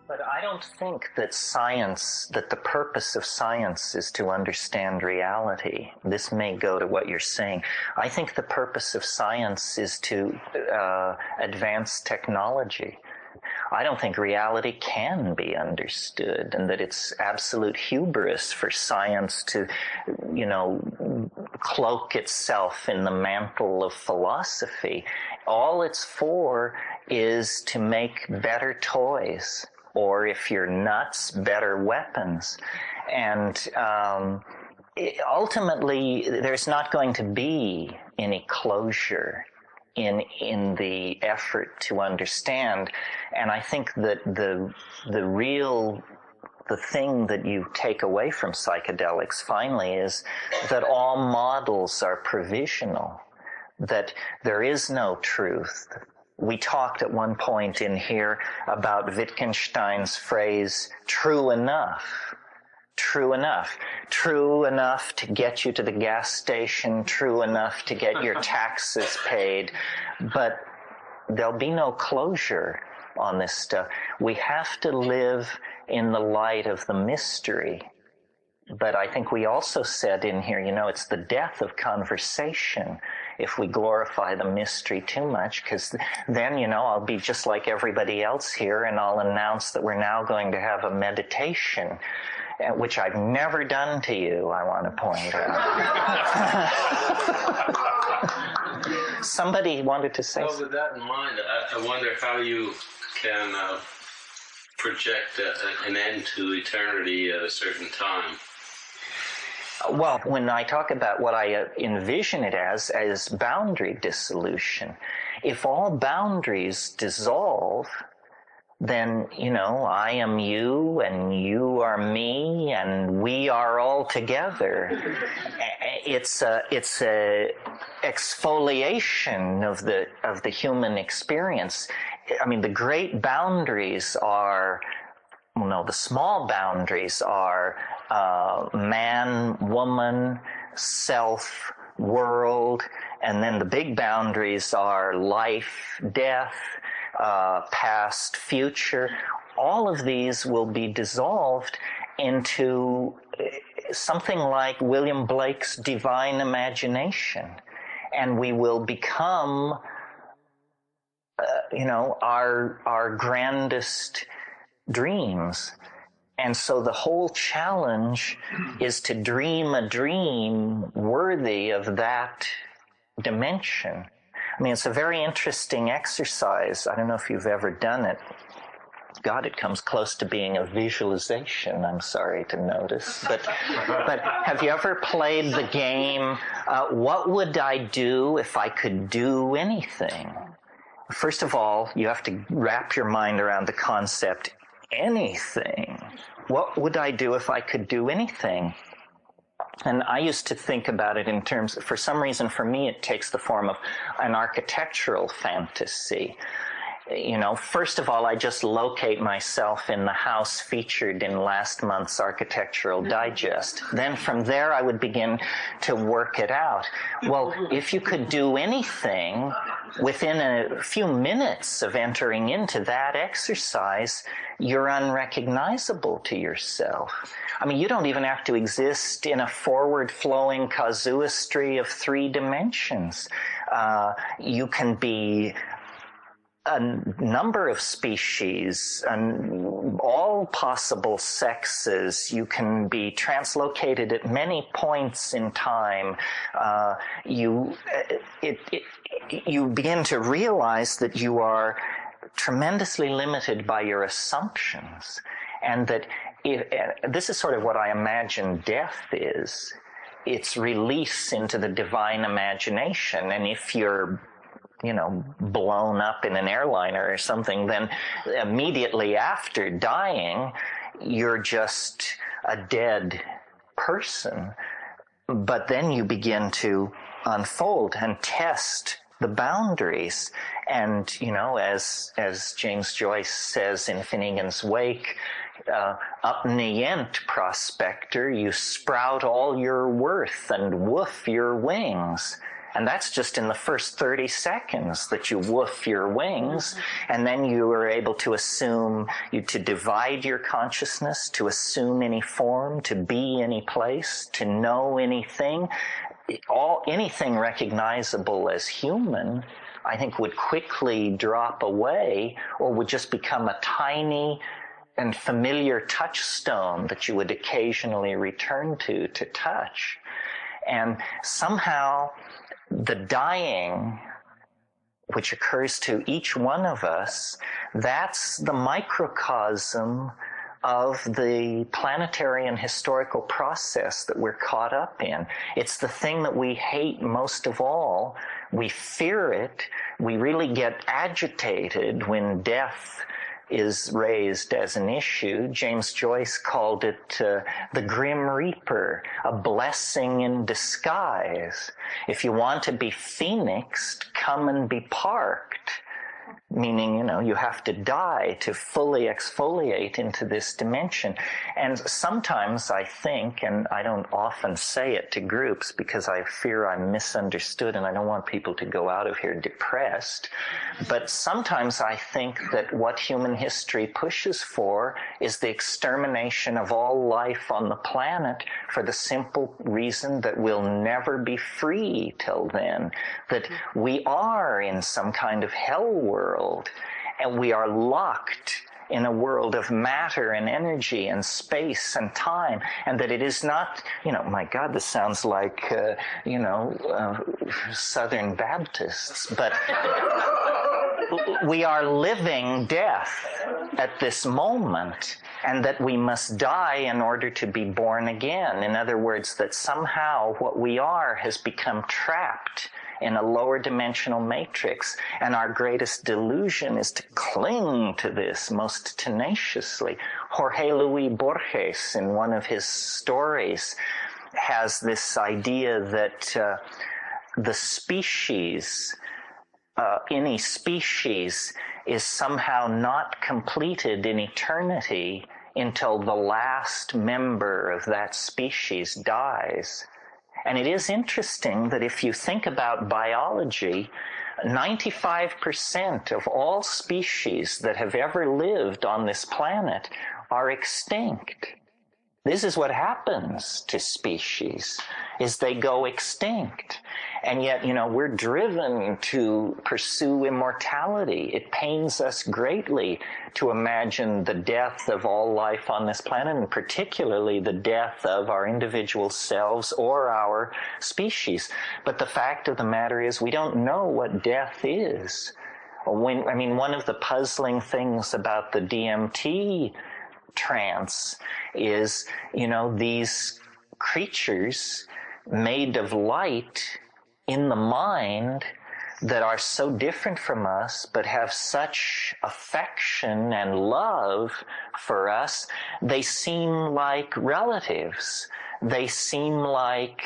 But I don't think that that the purpose of science is to understand reality. This may go to what you're saying. I think the purpose of science is to advance technology. I don't think reality can be understood, and that it's absolute hubris for science to, cloak itself in the mantle of philosophy. All it's for is to make better toys, or if you're nuts, better weapons. And ultimately, there's not going to be any closure in the effort to understand. And I think that the thing that you take away from psychedelics finally is that all models are provisional, that there is no truth. We talked at one point in here about Wittgenstein's phrase, true enough. True enough. True enough to get you to the gas station, true enough to get your taxes paid. But there'll be no closure on this stuff. We have to live in the light of the mystery. But I think we also said in here, it's the death of conversation if we glorify the mystery too much, because then, I'll be just like everybody else here and I'll announce that we're now going to have a meditation, which I've never done to you, I want to point out. Somebody wanted to say something. Well, with that in mind, I wonder how you can project an end to eternity at a certain time. Well, when I talk about what I envision it as boundary dissolution, if all boundaries dissolve, then, I am you and you are me and we are all together. It's a exfoliation of the human experience. I mean, the great boundaries are, the small boundaries are man, woman, self, world, and then the big boundaries are life, death, past, future. All of these will be dissolved into something like William Blake's divine imagination, and we will become our grandest dreams. And so the whole challenge is to dream a dream worthy of that dimension. I mean, it's a very interesting exercise. I don't know if you've ever done it. God, it comes close to being a visualization, I'm sorry to notice. But have you ever played the game, what would I do if I could do anything? First of all, you have to wrap your mind around the concept, anything. What would I do if I could do anything? And I used to think about it in terms, for some reason, for me, it takes the form of an architectural fantasy. First of all, I just locate myself in the house featured in last month's Architectural Digest. Then from there, I would begin to work it out. Well, if you could do anything within a few minutes of entering into that exercise, you're unrecognizable to yourself. I mean, you don't even have to exist in a forward-flowing casuistry of 3 dimensions. You can be a number of species, and all possible sexes. You can be translocated at many points in time. You begin to realize that you are tremendously limited by your assumptions, and that this is sort of what I imagine death is. It's release into the divine imagination, and if you're blown up in an airliner or something, then immediately after dying, you're just a dead person. But then you begin to unfold and test the boundaries. And, as James Joyce says in Finnegan's Wake, up nient, prospector, you sprout all your worth and woof your wings. And that's just in the first 30 seconds that you woof your wings, and then you are able to assume, to divide your consciousness, to assume any form, to be any place, to know anything. Anything recognizable as human, I think, would quickly drop away or would just become a tiny and familiar touchstone that you would occasionally return to touch. And somehow the dying, which occurs to each one of us, that's the microcosm of the planetary and historical process that we're caught up in. It's the thing that we hate most of all. We fear it. We really get agitated when death is raised as an issue. James Joyce called it the Grim Reaper, a blessing in disguise. If you want to be phoenixed, come and be parked. Meaning, you have to die to fully exfoliate into this dimension. And sometimes I think, and I don't often say it to groups because I fear I'm misunderstood and I don't want people to go out of here depressed, but sometimes I think that what human history pushes for is the extermination of all life on the planet for the simple reason that we'll never be free till then, that we are in some kind of hell world, and we are locked in a world of matter and energy and space and time, and that it is not, my God, this sounds like, Southern Baptists, but we are living death at this moment, and that we must die in order to be born again. In other words, that somehow what we are has become trapped in a lower dimensional matrix, and our greatest delusion is to cling to this most tenaciously. Jorge Luis Borges, in one of his stories, has this idea that the species, any species, is somehow not completed in eternity until the last member of that species dies. And it is interesting that if you think about biology, 95% of all species that have ever lived on this planet are extinct. This is what happens to species, is they go extinct. And yet, we're driven to pursue immortality. It pains us greatly to imagine the death of all life on this planet, and particularly the death of our individual selves or our species. But the fact of the matter is, we don't know what death is. One of the puzzling things about the DMT trance is, these creatures made of light in the mind that are so different from us but have such affection and love for us, they seem like relatives. They seem like,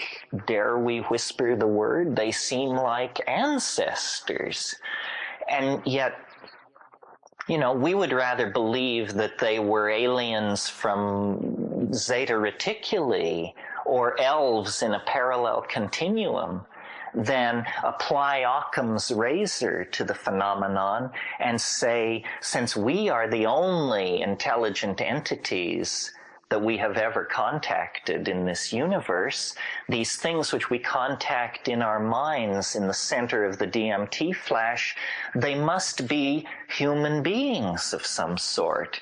dare we whisper the word, they seem like ancestors. And yet, we would rather believe that they were aliens from Zeta Reticuli or elves in a parallel continuum than apply Occam's razor to the phenomenon and say, since we are the only intelligent entities that we have ever contacted in this universe, these things which we contact in our minds in the center of the DMT flash, they must be human beings of some sort.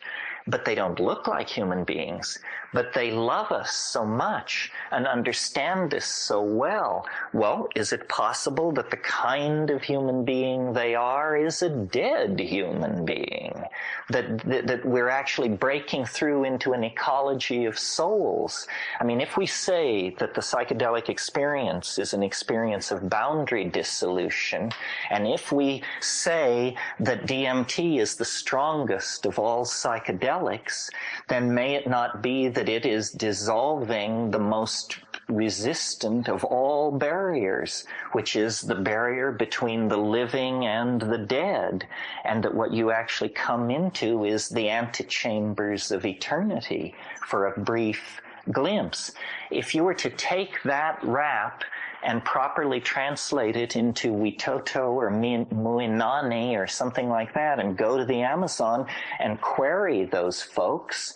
But they don't look like human beings. But they love us so much and understand us so well. Well, is it possible that the kind of human being they are is a dead human being? That we're actually breaking through into an ecology of souls? If we say that the psychedelic experience is an experience of boundary dissolution, and if we say that DMT is the strongest of all psychedelics, then may it not be that it is dissolving the most resistant of all barriers, which is the barrier between the living and the dead, and that what you actually come into is the antechambers of eternity for a brief glimpse. If you were to take that rap and properly translate it into Witoto or Muinani or something like that and go to the Amazon and query those folks,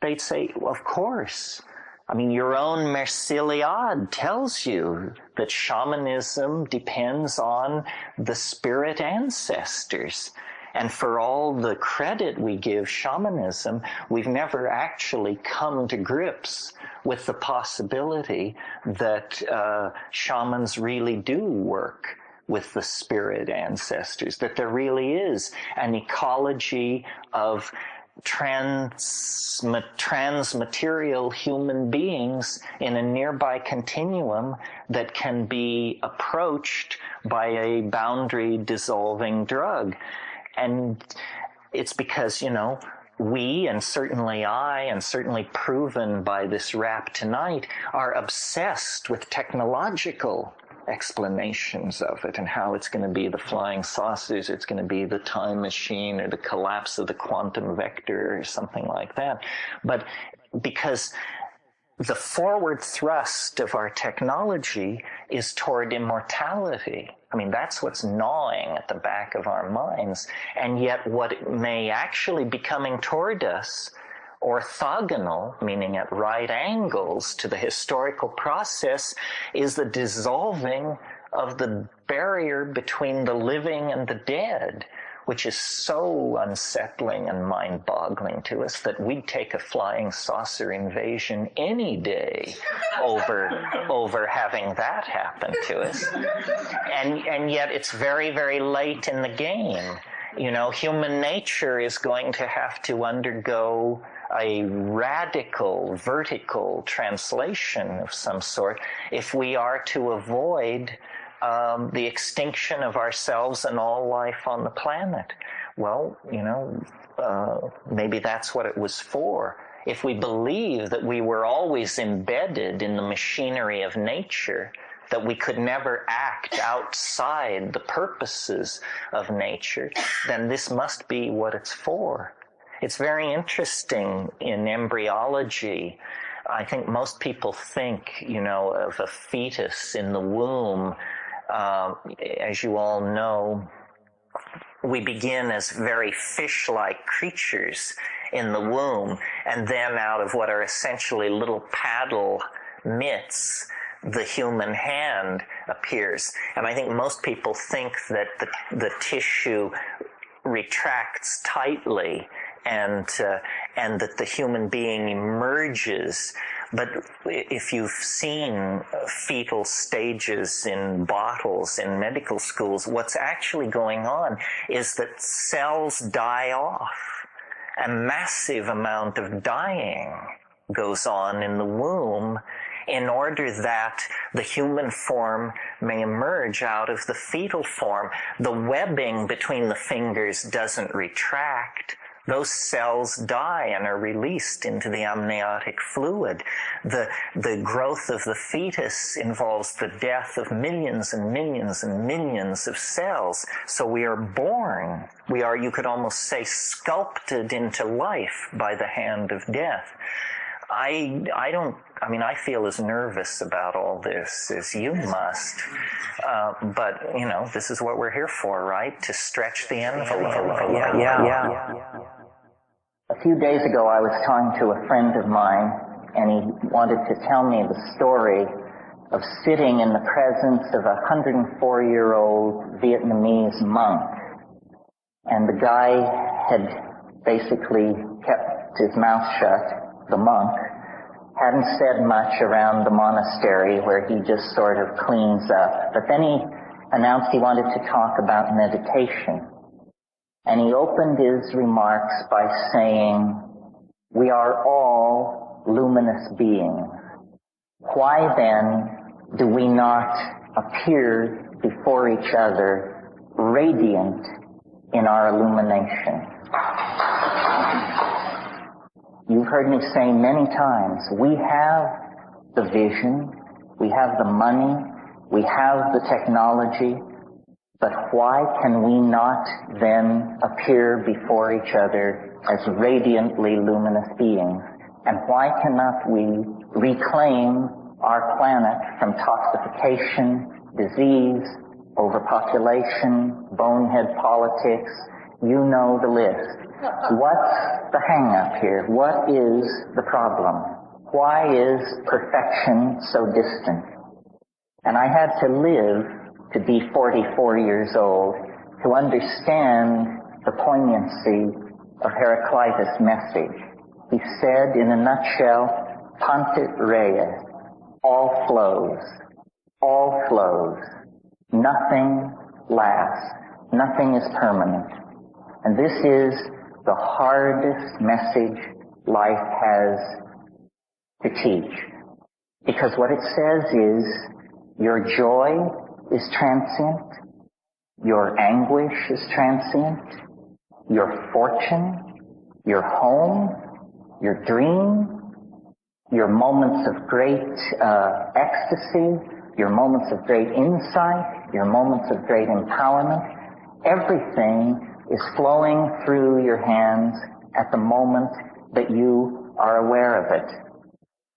they'd say, well, of course. I mean, your own Merciliade tells you that shamanism depends on the spirit ancestors. And for all the credit we give shamanism, we've never actually come to grips with the possibility that shamans really do work with the spirit ancestors, that there really is an ecology of transmaterial human beings in a nearby continuum that can be approached by a boundary dissolving drug. And it's because, we, and certainly I, and certainly proven by this rap tonight, are obsessed with technological explanations of it and how it's going to be the flying saucers, it's going to be the time machine or the collapse of the quantum vector or something like that. But because the forward thrust of our technology is toward immortality. I mean, that's what's gnawing at the back of our minds. And yet what may actually be coming toward us, orthogonal, meaning at right angles to the historical process, is the dissolving of the barrier between the living and the dead, which is so unsettling and mind-boggling to us that we'd take a flying saucer invasion any day over having that happen to us. And yet it's very, very late in the game. Human nature is going to have to undergo a radical, vertical translation of some sort if we are to avoid the extinction of ourselves and all life on the planet. Well, maybe that's what it was for. If we believe that we were always embedded in the machinery of nature, that we could never act outside the purposes of nature, then this must be what it's for. It's very interesting in embryology. I think most people think, of a fetus in the womb. As you all know, we begin as very fish-like creatures in the womb, and then out of what are essentially little paddle mitts, the human hand appears. And I think most people think that the tissue retracts tightly and that the human being emerges. But if you've seen fetal stages in bottles in medical schools, what's actually going on is that cells die off. A massive amount of dying goes on in the womb in order that the human form may emerge out of the fetal form. The webbing between the fingers doesn't retract. Those cells die and are released into the amniotic fluid. The growth of the fetus involves the death of millions and millions and millions of cells. So we are born. We are, you could almost say, sculpted into life by the hand of death. I feel as nervous about all this as you must. But, this is what we're here for, right? To stretch the envelope. Yeah. A few days ago, I was talking to a friend of mine, and he wanted to tell me the story of sitting in the presence of a 104-year-old Vietnamese monk. And the guy had basically kept his mouth shut, the monk, hadn't said much around the monastery where he just sort of cleans up. But then he announced he wanted to talk about meditation. And he opened his remarks by saying, "We are all luminous beings. Why then do we not appear before each other radiant in our illumination?" You've heard me say many times, we have the vision, we have the money, we have the technology, but why can we not then appear before each other as radiantly luminous beings? And why cannot we reclaim our planet from toxification, disease, overpopulation, bonehead politics. You know the list. What's the hang-up here? What is the problem? Why is perfection so distant? And I had to live to be 44 years old to understand the poignancy of Heraclitus' message. He said, in a nutshell, Pantit Rea, all flows, all flows. Nothing lasts. Nothing is permanent. And this is the hardest message life has to teach. Because what it says is, your joy is transient, your anguish is transient, your fortune, your home, your dream, your moments of great ecstasy, your moments of great insight, your moments of great empowerment, everything is flowing through your hands at the moment that you are aware of it.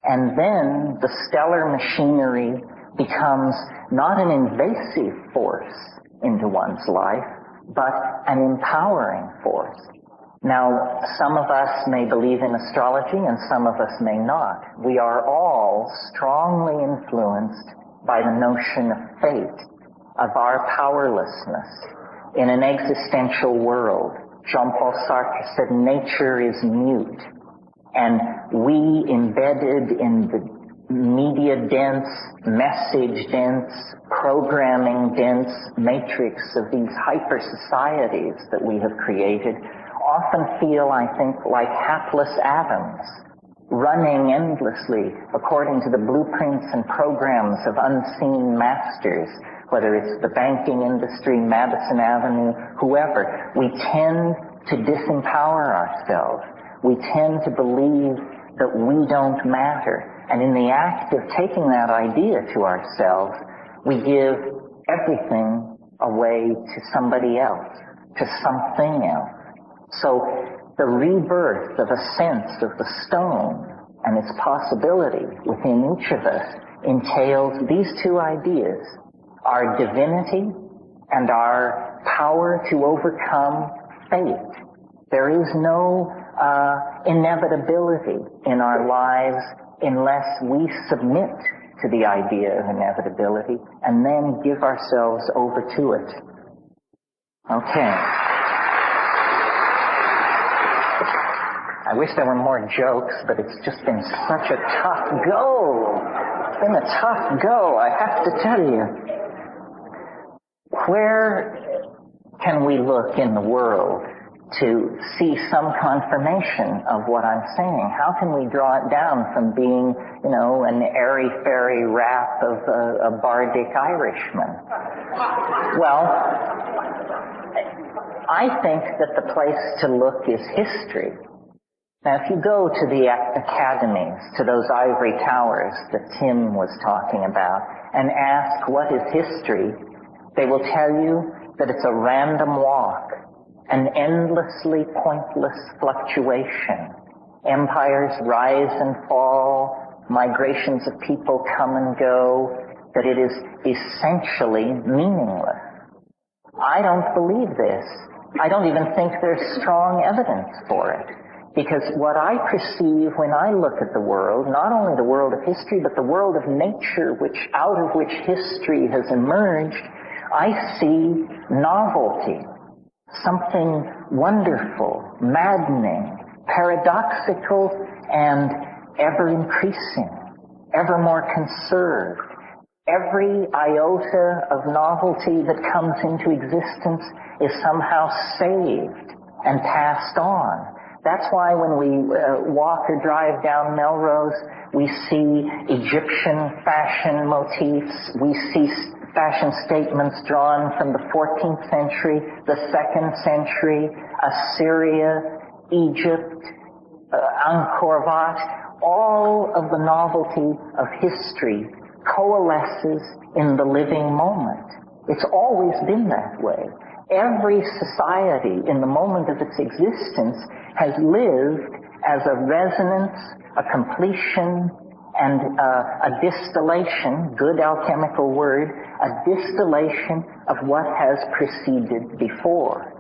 And then the stellar machinery becomes not an invasive force into one's life, but an empowering force. Now, some of us may believe in astrology and some of us may not. We are all strongly influenced by the notion of fate, of our powerlessness in an existential world. Jean-Paul Sartre said nature is mute, and we embedded in the media-dense, message-dense, programming-dense matrix of these hyper-societies that we have created often feel, I think, like hapless atoms, running endlessly according to the blueprints and programs of unseen masters, whether it's the banking industry, Madison Avenue, whoever. We tend to disempower ourselves. We tend to believe that we don't matter. And in the act of taking that idea to ourselves, we give everything away to somebody else, to something else. So the rebirth of a sense of the stone and its possibility within each of us entails these two ideas, our divinity and our power to overcome fate. There is no inevitability in our lives unless we submit to the idea of inevitability and then give ourselves over to it. Okay. I wish there were more jokes, but it's just been such a tough go. It's been a tough go, I have to tell you. Where can we look in the world to see some confirmation of what I'm saying? How can we draw it down from being, an airy-fairy rap of a bardic Irishman? Well, I think that the place to look is history. Now, if you go to the academies, to those ivory towers that Tim was talking about, and ask what is history, they will tell you that it's a random walk, an endlessly pointless fluctuation. Empires rise and fall, migrations of people come and go, that it is essentially meaningless. I don't believe this. I don't even think there's strong evidence for it. Because what I perceive when I look at the world, not only the world of history, but the world of nature, out of which history has emerged, I see novelty, something wonderful, maddening, paradoxical, and ever-increasing, ever more conserved. Every iota of novelty that comes into existence is somehow saved and passed on. That's why when we walk or drive down Melrose, we see Egyptian fashion motifs. We see fashion statements drawn from the 14th century, the 2nd century, Assyria, Egypt, Angkor Wat. All of the novelty of history coalesces in the living moment. It's always been that way. Every society in the moment of its existence has lived as a resonance, a completion, and a distillation, good alchemical word, a distillation of what has preceded before.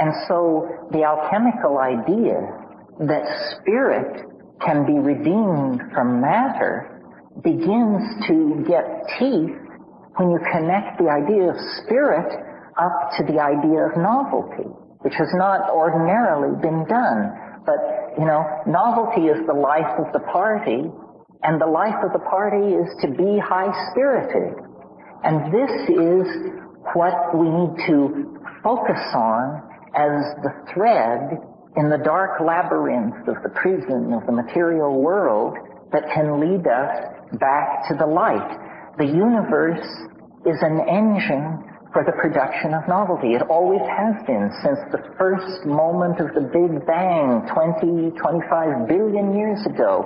And so the alchemical idea that spirit can be redeemed from matter begins to get teeth when you connect the idea of spirit up to the idea of novelty, which has not ordinarily been done. But, novelty is the life of the party, and the life of the party is to be high-spirited. And this is what we need to focus on as the thread in the dark labyrinth of the prison of the material world that can lead us back to the light. The universe is an engine for the production of novelty. It always has been since the first moment of the Big Bang 25 billion years ago.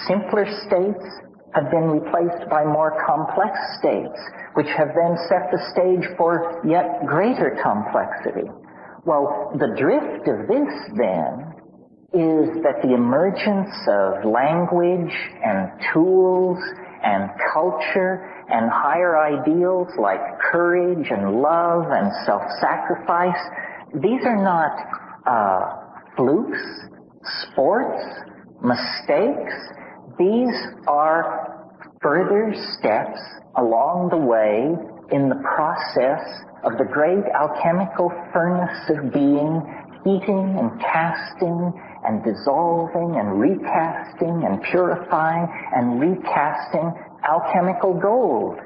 Simpler states have been replaced by more complex states, which have then set the stage for yet greater complexity. Well, the drift of this, then, is that the emergence of language and tools and culture and higher ideals like courage and love and self-sacrifice, these are not flukes, sports, mistakes. These are further steps along the way in the process of the great alchemical furnace of being, heating and casting and dissolving and recasting and purifying and recasting alchemical gold.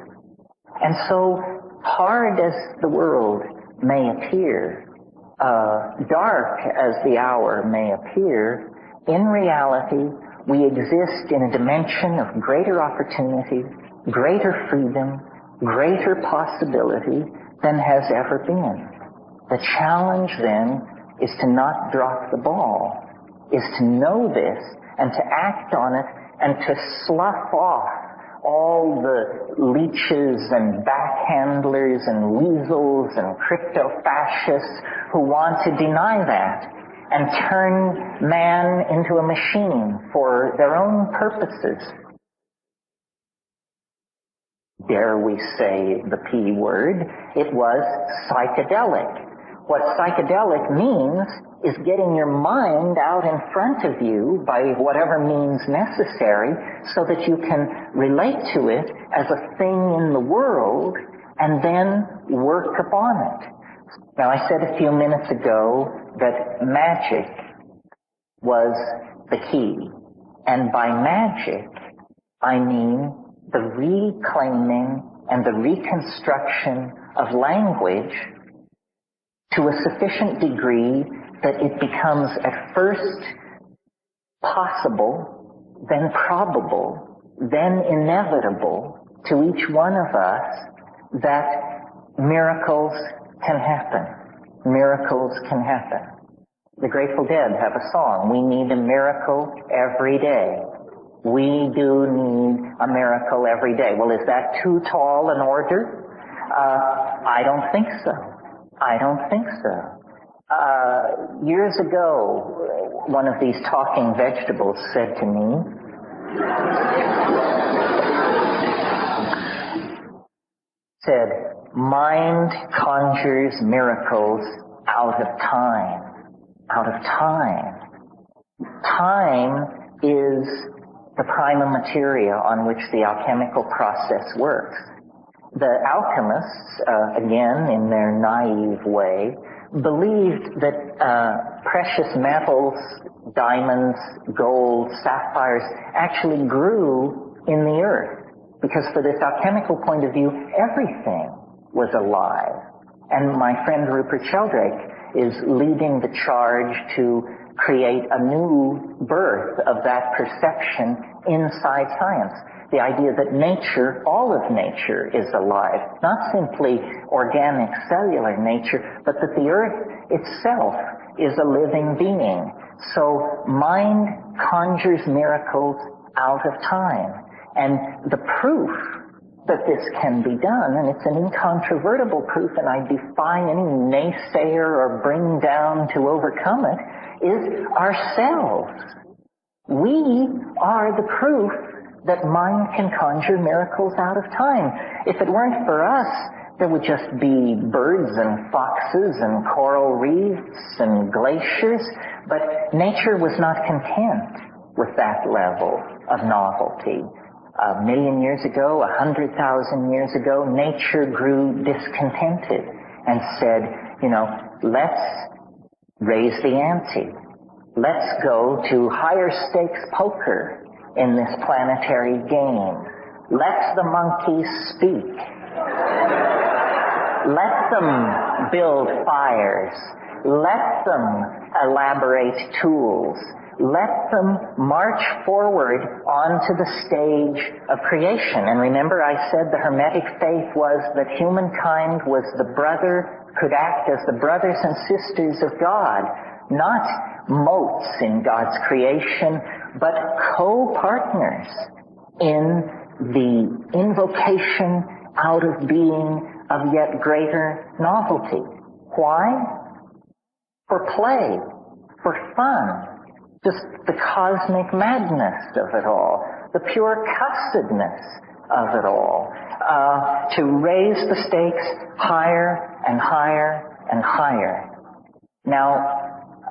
And so, hard as the world may appear, dark as the hour may appear, in reality, we exist in a dimension of greater opportunity, greater freedom, greater possibility than has ever been. The challenge, then, is to not drop the ball, is to know this and to act on it and to slough off all the leeches and backhandlers and weasels and crypto-fascists who want to deny that and turn man into a machine for their own purposes. Dare we say the P word? It was psychedelic. What psychedelic means is getting your mind out in front of you by whatever means necessary so that you can relate to it as a thing in the world and then work upon it. Now, I said a few minutes ago that magic was the key. And by magic, I mean the reclaiming and the reconstruction of language to a sufficient degree that it becomes at first possible, then probable, then inevitable to each one of us that miracles can happen. Miracles can happen. The Grateful Dead have a song, "We need a miracle every day." We do need a miracle every day. Well, is that too tall an order? I don't think so. I don't think so. Years ago, one of these talking vegetables said to me, mind conjures miracles out of time. Out of time. Time is the prima materia on which the alchemical process works. The alchemists, again, in their naive way, believed that precious metals, diamonds, gold, sapphires, actually grew in the earth. Because for this alchemical point of view, everything was alive. And my friend Rupert Sheldrake is leading the charge to create a new birth of that perception inside science. The idea that nature, all of nature, is alive. Not simply organic cellular nature, but that the earth itself is a living being. So mind conjures miracles out of time. And the proof that this can be done, and it's an incontrovertible proof, and I defy any naysayer or bring down to overcome it, is ourselves. We are the proof that mind can conjure miracles out of time. If it weren't for us, there would just be birds and foxes and coral reefs and glaciers, but nature was not content with that level of novelty. 1 million years ago, 100,000 years ago, nature grew discontented and said, let's raise the ante. Let's go to higher stakes poker in this planetary game. Let the monkeys speak. Let them build fires. Let them elaborate tools. Let them march forward onto the stage of creation. And remember, I said the Hermetic faith was that humankind could act as the brothers and sisters of God, not motes in God's creation, but co-partners in the invocation out of being of yet greater novelty. Why? For play, for fun. Just the cosmic madness of it all, the pure cussedness of it all, to raise the stakes higher and higher and higher. Now,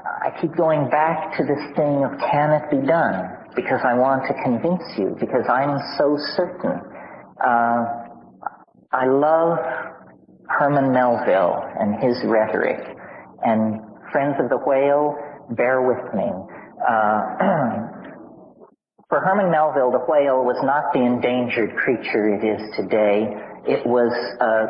I keep going back to this thing of can it be done, because I want to convince you, because I'm so certain. I love Herman Melville and his rhetoric, and friends of the whale, bear with me. For Herman Melville, the whale was not the endangered creature it is today. It was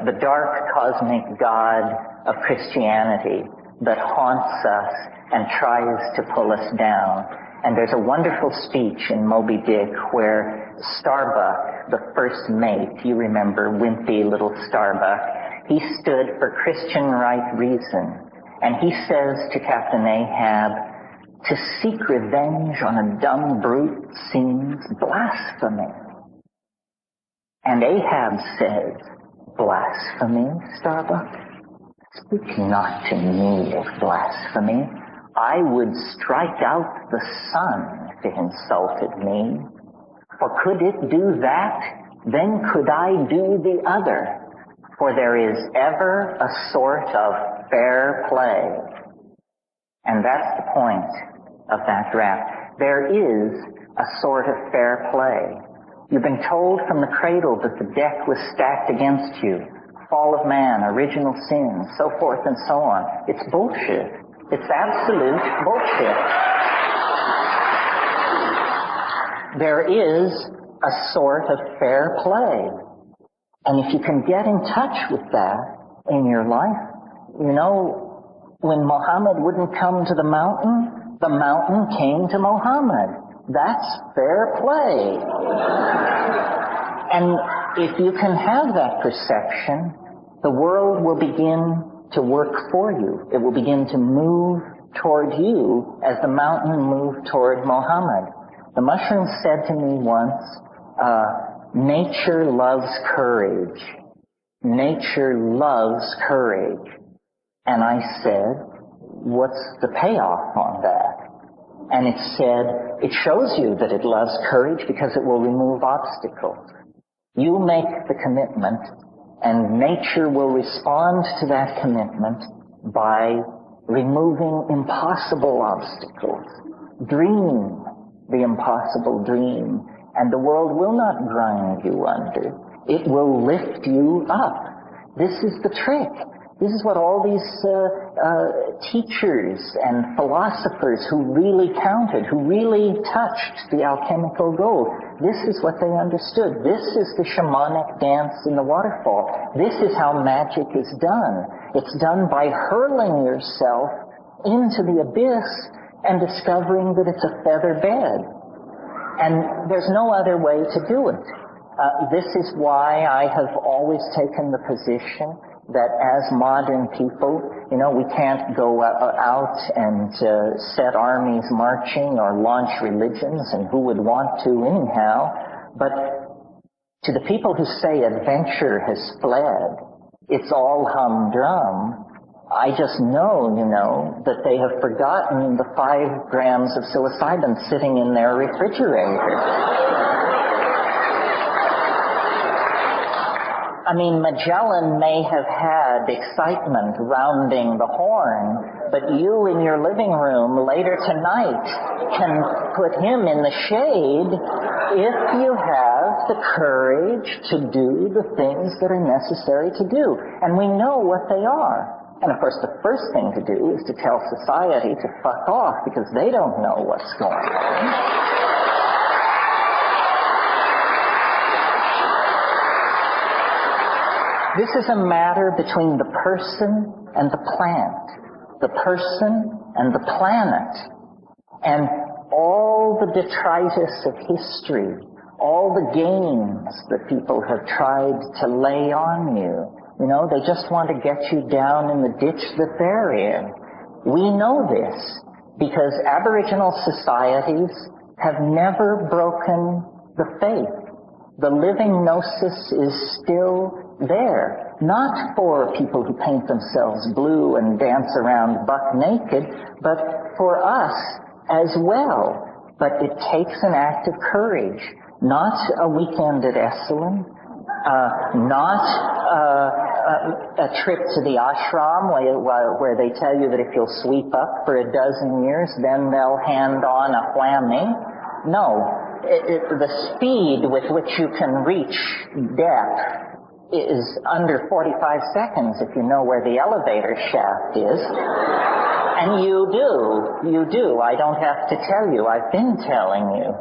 the dark cosmic god of Christianity that haunts us and tries to pull us down. And there's a wonderful speech in Moby Dick where Starbuck, the first mate, you remember, wimpy little Starbuck, he stood for Christian right reason. And he says to Captain Ahab, to seek revenge on a dumb brute seems blasphemy. And Ahab says, blasphemy, Starbuck? Speak not to me of blasphemy. I would strike out the sun if it insulted me. For could it do that, then could I do the other. For there is ever a sort of fair play. And that's the point of that draft. There is a sort of fair play. You've been told from the cradle that the deck was stacked against you. Fall of man, original sin, so forth and so on. It's bullshit. It's absolute bullshit. There is a sort of fair play. And if you can get in touch with that in your life, when Muhammad wouldn't come to the mountain came to Muhammad. That's fair play. And if you can have that perception, the world will begin to work for you. It will begin to move toward you as the mountain moved toward Muhammad. The mushroom said to me once, nature loves courage. Nature loves courage. And I said, what's the payoff on that? And it said, it shows you that it loves courage because it will remove obstacles. You make the commitment, and nature will respond to that commitment by removing impossible obstacles. Dream the impossible dream, and the world will not grind you under. It will lift you up. This is the trick. This is what all these teachers and philosophers who really counted, who really touched the alchemical gold, this is what they understood. This is the shamanic dance in the waterfall. This is how magic is done. It's done by hurling yourself into the abyss and discovering that it's a feather bed. And there's no other way to do it. This is why I have always taken the position that as modern people, we can't go out and set armies marching or launch religions, and who would want to anyhow. But to the people who say adventure has fled, it's all humdrum, I just know, that they have forgotten the 5 grams of psilocybin sitting in their refrigerator. I mean, Magellan may have had excitement rounding the horn, but you in your living room later tonight can put him in the shade if you have the courage to do the things that are necessary to do. And we know what they are. And of course, the first thing to do is to tell society to fuck off because they don't know what's going on. This is a matter between the person and the plant, the person and the planet. And all the detritus of history, all the games that people have tried to lay on you, you know, they just want to get you down in the ditch that they're in. We know this because Aboriginal societies have never broken the faith. The living gnosis is still there, not for people who paint themselves blue and dance around buck naked, but for us as well. But it takes an act of courage, not a weekend at Esalen, not a trip to the ashram where they tell you that if you'll sweep up for a dozen years, then they'll hand on a whammy. No, the speed with which you can reach depth is under 45 seconds if you know where the elevator shaft is. And you do. I don't have to tell you. I've been telling you.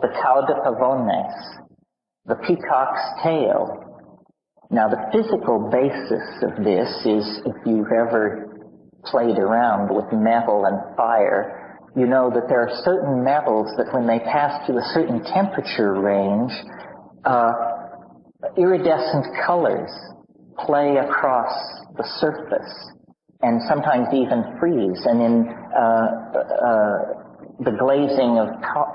The cauda pavones, the peacock's tail. Now, the physical basis of this is, if you've ever played around with metal and fire, you know that there are certain metals that when they pass through a certain temperature range, iridescent colors play across the surface and sometimes even freeze. And in the glazing of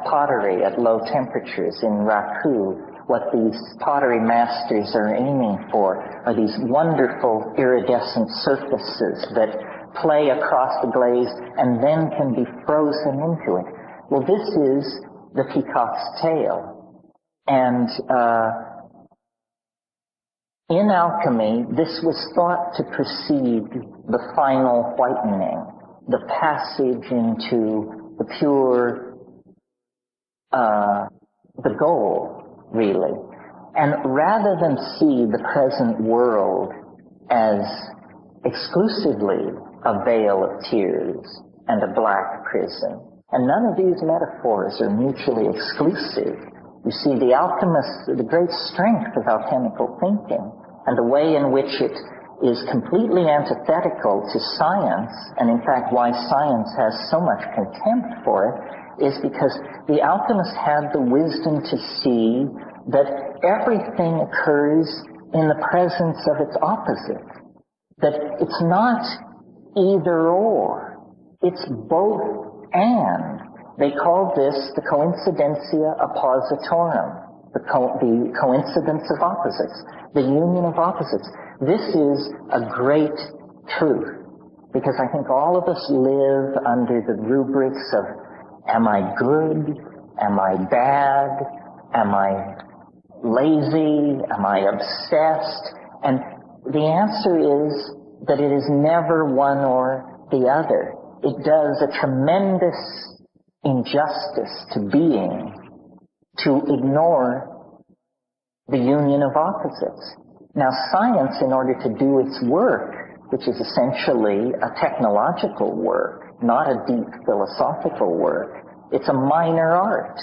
pottery at low temperatures in Raku, what these pottery masters are aiming for are these wonderful iridescent surfaces that play across the glaze and then can be frozen into it. Well, this is the peacock's tail. And in alchemy, this was thought to precede the final whitening, the passage into the pure, the goal, really. And rather than see the present world as exclusively a vale of tears and a black prison, and none of these metaphors are mutually exclusive. You see, the alchemists, the great strength of alchemical thinking, and the way in which it is completely antithetical to science, and in fact why science has so much contempt for it, is because the alchemists had the wisdom to see that everything occurs in the presence of its opposite. That it's not either or, it's both and. They call this the coincidentia oppositorum, the coincidence of opposites, the union of opposites. This is a great truth, because I think all of us live under the rubrics of, am I good? Am I bad? Am I lazy? Am I obsessed? And the answer is that it is never one or the other. It does a tremendous injustice to being to ignore the union of opposites. Now, science, in order to do its work, which is essentially a technological work, not a deep philosophical work, it's a minor art,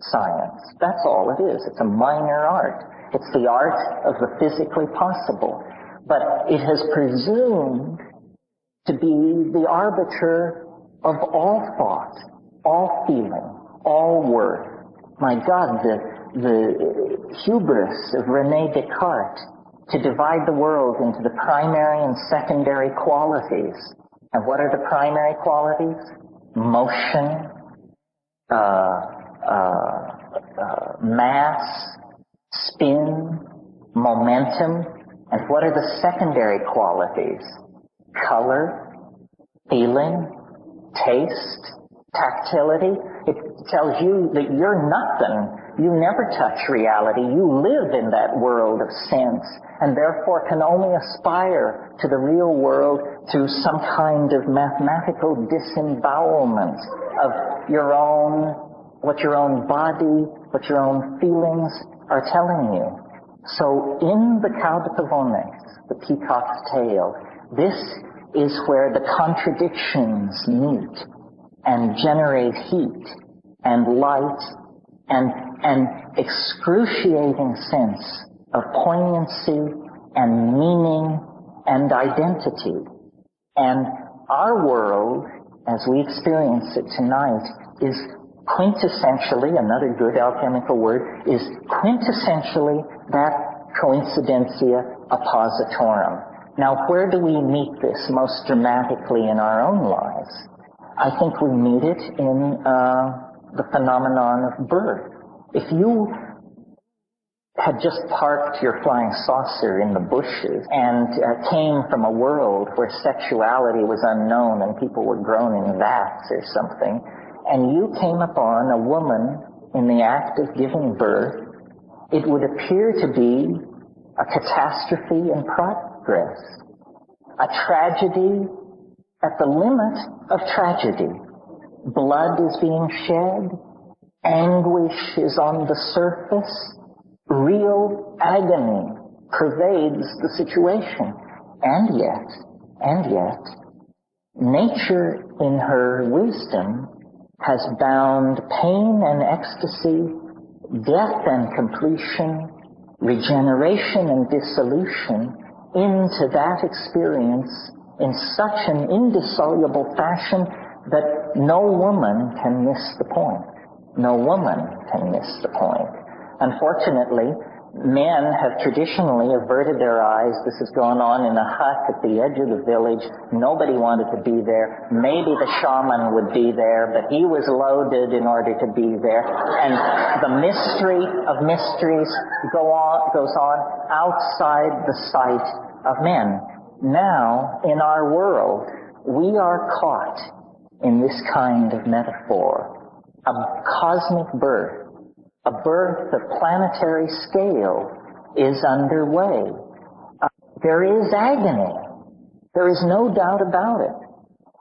science. That's all it is. It's a minor art. It's the art of the physically possible. But it has presumed to be the arbiter of all thought, all feeling, all worth. My God, the hubris of René Descartes to divide the world into the primary and secondary qualities. And what are the primary qualities? Motion, mass, spin, momentum. And what are the secondary qualities? Color, feeling, taste, tactility. It tells you that you're nothing. You never touch reality. You live in that world of sense, and therefore can only aspire to the real world through some kind of mathematical disembowelment of what your own body, what your own feelings are telling you. So in the Cau de Pavones, the peacock's tail, this is where the contradictions meet and generate heat and light and an excruciating sense of poignancy and meaning and identity. And our world, as we experience it tonight, is quintessentially, another good alchemical word, is quintessentially that coincidentia oppositorum. Now, where do we meet this most dramatically in our own lives? I think we meet it in the phenomenon of birth. If you had just parked your flying saucer in the bushes and came from a world where sexuality was unknown and people were grown in vats or something, and you came upon a woman in the act of giving birth, it would appear to be a catastrophe in progress, a tragedy at the limit of tragedy. Blood is being shed, anguish is on the surface, real agony pervades the situation. And yet, nature in her wisdom has bound pain and ecstasy, death and completion, regeneration and dissolution into that experience in such an indissoluble fashion that no woman can miss the point. No woman can miss the point. Unfortunately, men have traditionally averted their eyes. This has gone on in a hut at the edge of the village. Nobody wanted to be there. Maybe the shaman would be there, but he was loaded in order to be there. And the mystery of mysteries goes on outside the sight of men. Now, in our world, we are caught in this kind of metaphor. A cosmic birth, a birth of planetary scale is underway. There is agony. There is no doubt about it.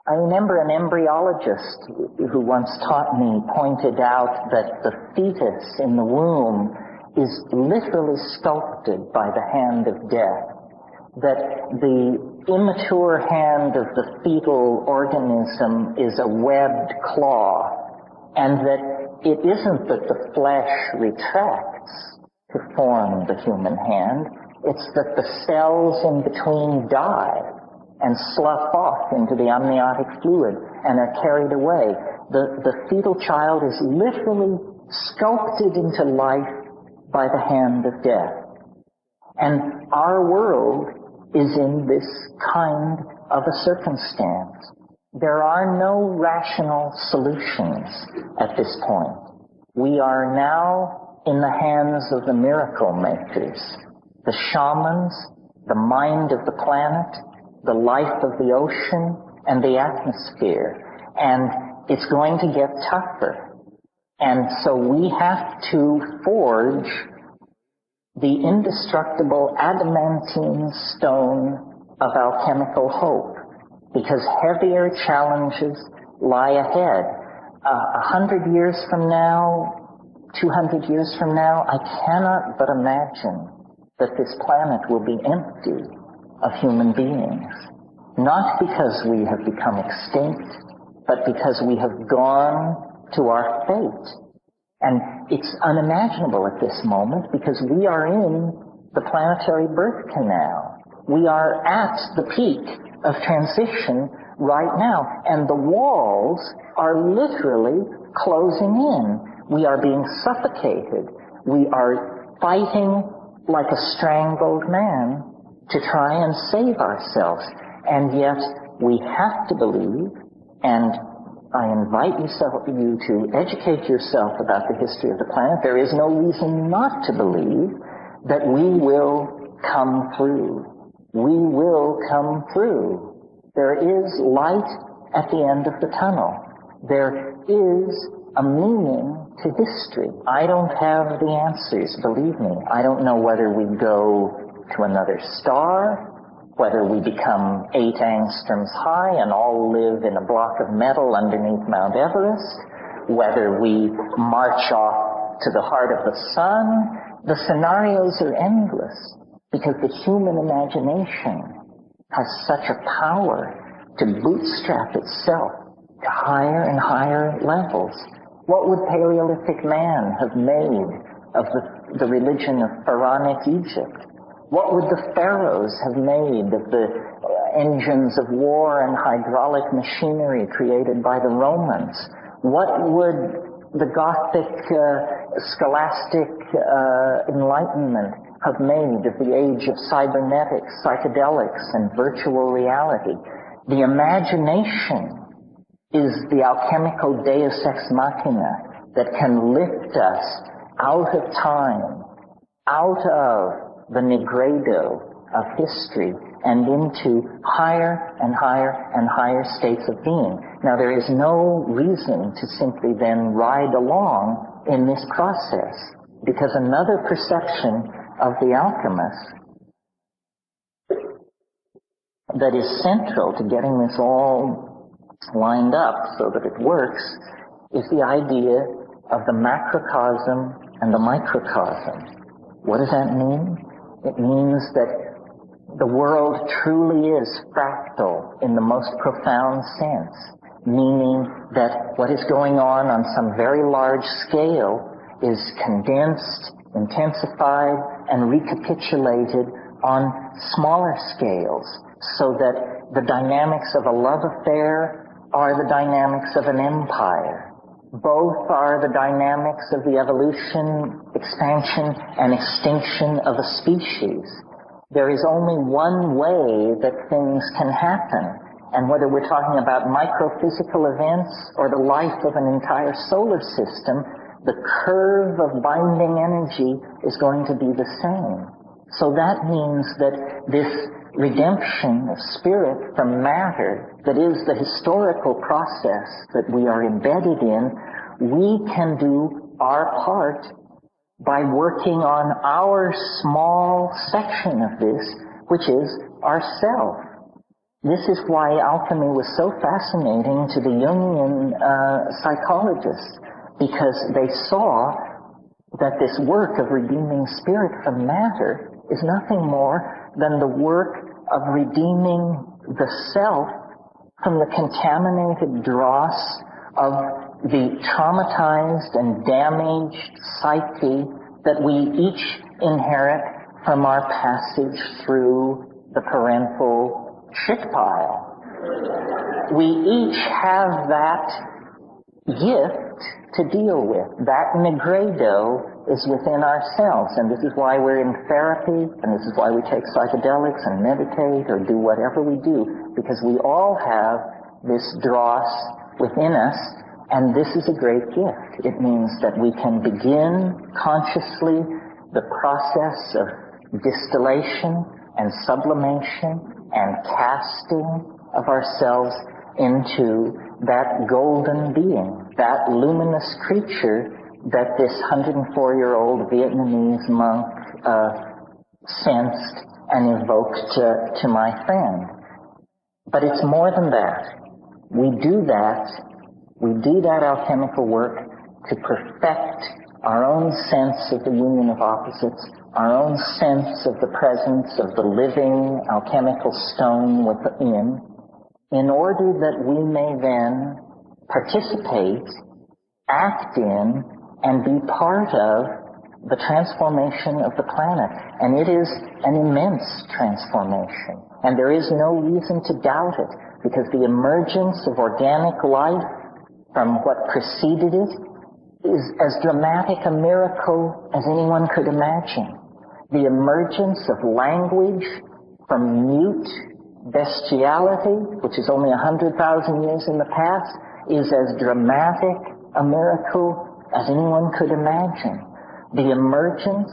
I remember an embryologist who once taught me pointed out that the fetus in the womb is literally sculpted by the hand of death, that the immature hand of the fetal organism is a webbed claw, and that it isn't that the flesh retracts to form the human hand, it's that the cells in between die and slough off into the amniotic fluid and are carried away. The fetal child is literally sculpted into life by the hand of death. And our world is in this kind of a circumstance. There are no rational solutions at this point. We are now in the hands of the miracle makers, the shamans, the mind of the planet, the life of the ocean, and the atmosphere. And it's going to get tougher. And so we have to forge the indestructible adamantine stone of alchemical hope, because heavier challenges lie ahead. 100 years from now, 200 years from now, I cannot but imagine that this planet will be empty of human beings. Not because we have become extinct, but because we have gone to our fate. And it's unimaginable at this moment because we are in the planetary birth canal. We are at the peak of transition right now, and the walls are literally closing in. We are being suffocated. We are fighting like a strangled man to try and save ourselves. And yet we have to believe, and I invite you to educate yourself about the history of the planet. There is no reason not to believe that we will come through. We will come through. There is light at the end of the tunnel. There is a meaning to history. I don't have the answers, believe me. I don't know whether we go to another star, whether we become 8 angstroms high and all live in a block of metal underneath Mount Everest, whether we march off to the heart of the sun. The scenarios are endless because the human imagination has such a power to bootstrap itself to higher and higher levels. What would Paleolithic man have made of the religion of pharaonic Egypt? What would the pharaohs have made of the engines of war and hydraulic machinery created by the Romans? What would the Gothic scholastic enlightenment have made of the age of cybernetics, psychedelics, and virtual reality? The imagination is the alchemical deus ex machina that can lift us out of time, out of the nigredo of history, and into higher and higher and higher states of being. Now, there is no reason to simply then ride along in this process, because another perception of the alchemist that is central to getting this all lined up so that it works is the idea of the macrocosm and the microcosm. What does that mean? It means that the world truly is fractal in the most profound sense, meaning that what is going on some very large scale is condensed, intensified, and recapitulated on smaller scales, so that the dynamics of a love affair are the dynamics of an empire. Both are the dynamics of the evolution, expansion, and extinction of a species. There is only one way that things can happen, and whether we're talking about microphysical events or the life of an entire solar system, the curve of binding energy is going to be the same. So that means that this redemption of spirit from matter, that is the historical process that we are embedded in, we can do our part by working on our small section of this, which is ourself. This is why alchemy was so fascinating to the Jungian psychologists, because they saw that this work of redeeming spirit from matter is nothing more than the work of redeeming the self from the contaminated dross of the traumatized and damaged psyche that we each inherit from our passage through the parental shit pile. We each have that gift to deal with. That nigredo is within ourselves, and this is why we're in therapy, and this is why we take psychedelics and meditate or do whatever we do, because we all have this dross within us, and this is a great gift. It means that we can begin consciously the process of distillation and sublimation and casting of ourselves into that golden being, that luminous creature that this 104-year-old Vietnamese monk sensed and evoked to my friend. But it's more than that. We do that alchemical work to perfect our own sense of the union of opposites, our own sense of the presence of the living alchemical stone within, in order that we may then participate, act in, and be part of the transformation of the planet. And it is an immense transformation. And there is no reason to doubt it, because the emergence of organic life from what preceded it is as dramatic a miracle as anyone could imagine. The emergence of language from mute bestiality, which is only 100,000 years in the past, is as dramatic a miracle as anyone could imagine. The emergence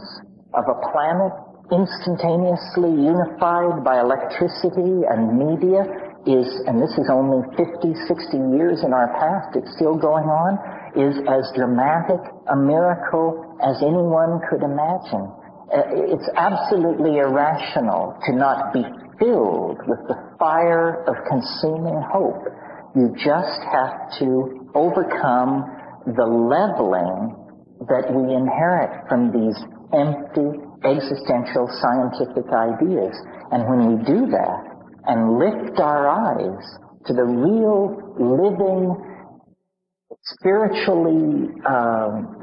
of a planet instantaneously unified by electricity and media is, and this is only 50, 60 years in our past, it's still going on, is as dramatic a miracle as anyone could imagine. It's absolutely irrational to not be filled with the fire of consuming hope. You just have to overcome the leveling that we inherit from these empty existential scientific ideas. And when we do that and lift our eyes to the real living, spiritually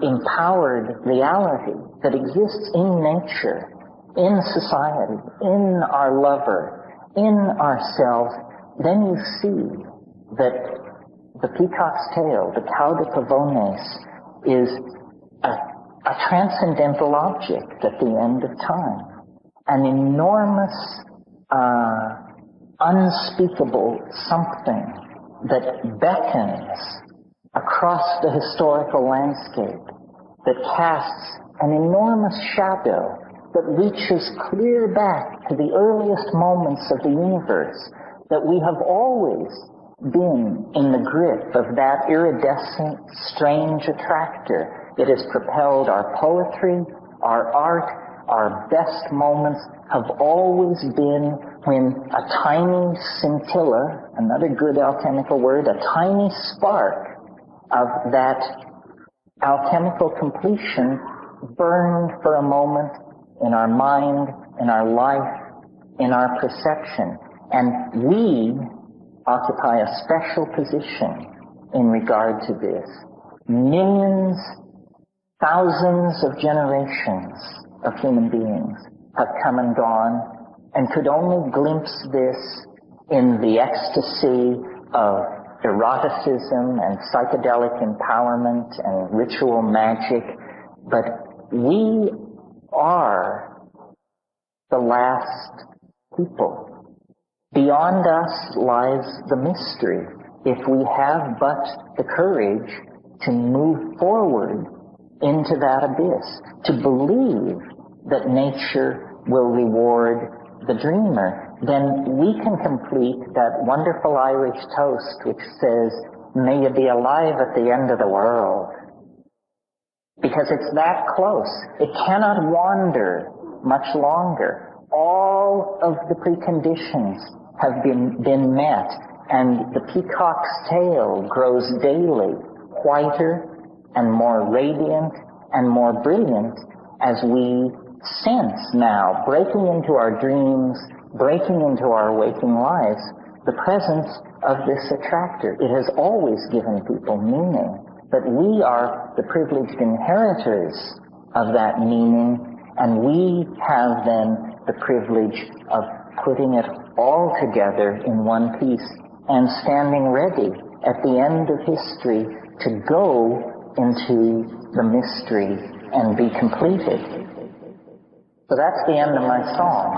empowered reality that exists in nature, in society, in our lover, in ourselves, then you see that the peacock's tail, the cauda pavones, is a transcendental object at the end of time. An enormous, unspeakable something that beckons across the historical landscape, that casts an enormous shadow that reaches clear back to the earliest moments of the universe, that we have always been in the grip of that iridescent, strange attractor. It has propelled our poetry, our art, our best moments have always been when a tiny scintilla, another good alchemical word, a tiny spark of that alchemical completion burned for a moment in our mind, in our life, in our perception. And we occupy a special position in regard to this. Millions, thousands of generations of human beings have come and gone and could only glimpse this in the ecstasy of eroticism and psychedelic empowerment and ritual magic. But we are the last people. Beyond us lies the mystery. If we have but the courage to move forward into that abyss, to believe that nature will reward the dreamer, then we can complete that wonderful Irish toast which says, "May you be alive at the end of the world." Because it's that close. It cannot wander much longer. All of the preconditions have been met, and the peacock's tail grows daily whiter and more radiant and more brilliant as we sense now, breaking into our dreams, breaking into our waking lives, the presence of this attractor. It has always given people meaning, but we are the privileged inheritors of that meaning, and we have then the privilege of putting it all together in one piece and standing ready at the end of history to go into the mystery and be completed. So that's the end of my song.